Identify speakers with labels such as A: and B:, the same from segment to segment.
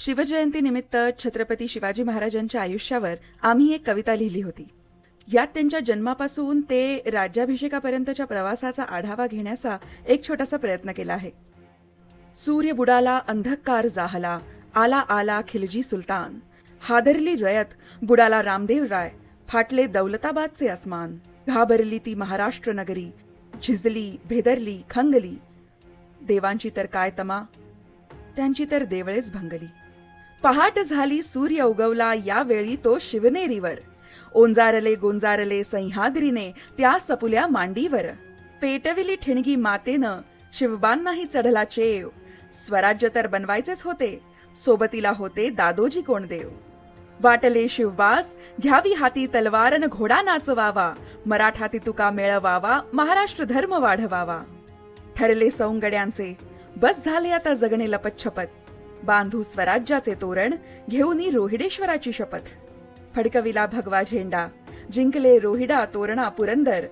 A: शिवजयंतीनिमित्त छत्रपती शिवाजी महाराजांच्या आयुष्यावर आम्ही एक कविता लिहिली होती. यात त्यांच्या जन्मापासून ते राज्याभिषेकापर्यंतच्या प्रवासाचा आढावा घेण्याचा एक छोटासा प्रयत्न केला आहे. सूर्य बुडाला, अंधकार जाहला, आला आला खिलजी सुलतान. हादरली रयत, बुडाला रामदेव राय, फाटले दौलताबादचे अस्मान. घाबरली ती महाराष्ट्र नगरी, झिजली, भेदरली, खंगली. देवांची तर काय तमा, त्यांची तर देवळेच भंगली. पहाट झाली, सूर्य उगवला, यावेळी तो शिवनेरीवर. ओंजारले गोंजारले सह्याद्रीने त्या सपुल्या मांडीवर. पेटविली ठिणगी मातेनं, शिवबांनाही चढला चेव. स्वराज्य तर बनवायचेच होते, सोबतीला होते दादोजी कोंडदेव. वाटले शिवबास, घ्यावी हाती तलवारन घोडा नाचवावा. मराठाती तुका मेळवावा, महाराष्ट्र धर्म वाढवावा. ठरले सौंगड्यांचे, बस झाले आता जगणे लपतछपत. बांधू स्वराज्याचे तोरण, घेऊनी रोहिडेश्वराची शपथ. फडकविला भगवा झेंडा, जिंकले रोहिडा तोरणा पुरंदर.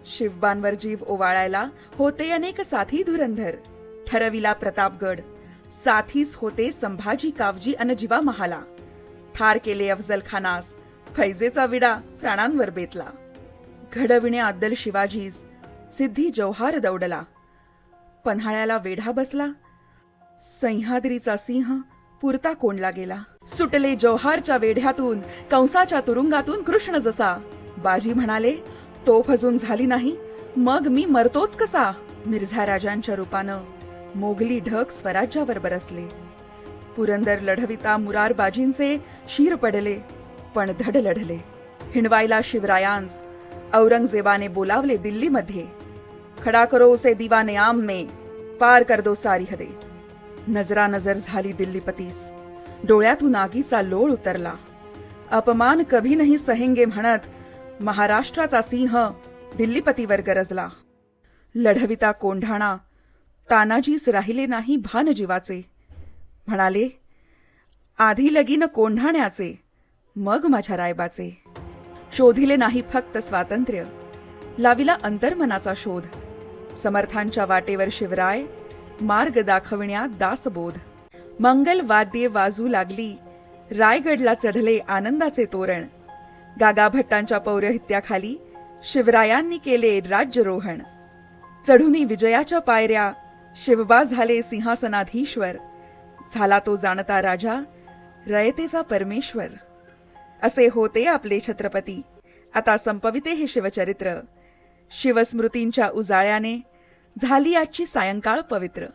A: शिवबांवर जीव ओवाळायला होते अनेक साथी धुरंधर. ठरविला प्रतापगड, साथीच होते संभाजी कावजी अन जिवा महाला. ठार केले अफजल खानास, फैजेचा विडा प्राणांवर बेतला. घडविणे अद्दल शिवाजीस, सिद्धी जौहार दौडला. पन्हाळ्याला वेढा बसला, सह्याद्रीचा सिंह पुरता कोंडला गेला. सुटले जौहारच्या वेढ्यातून, कंसाच्या तुरुंगातून कृष्ण जसा. बाजी म्हणाले, तोफ अजून झाली नाही, मग मी मरतोच कसा. मिर्झा राजांच्या रूपानं मोगली ढग स्वराज्यावर बरसले. पुरंदर लढविता मुरारबाजींचे शिर पडले, पण धड लढले. हिंडवायला शिवरायांस औरंगजेबाने बोलावले दिल्लीमध्ये. खडा करो उसे दीवाने आम में, पार कर दो सारी हदे. नजरा नजर झाली दिल्लीपतीस, डोळ्यातून आगीचा लोळ उतरला. अपमान कभी नाही सहेंगे म्हणत, महाराष्ट्राचा सिंह दिल्लीपतीवर गरजला. लढविता कोंढाणा, तानाजीस राहिले नाही भान जीवाचे. म्हणाले, आधी लगीन कोंढाण्याचे, मग माझ्या रायबाचे. शोधिले नाही फक्त स्वातंत्र्य, लाविला अंतर्मनाचा शोध. समर्थांच्या वाटेवर शिवराय, मार्ग दाखविण्यात दासबोध. मंगल वाद्ये वाजू लागली, रायगडला चढले आनंदाचे तोरण. गागाभट्टांच्या पौरोहित्याखाली शिवरायांनी केले राज्यरोहण. चढुनी विजयाच्या पायऱ्या, शिवबा झाले सिंहासनाधीश्वर. झाला तो जाणता राजा, रयतेचा परमेश्वर. असे होते आपले छत्रपती, आता संपविते हे शिवचरित्र. शिवस्मृतींच्या उजाळ्याने झाली आजची सायंकाळ पवित्र.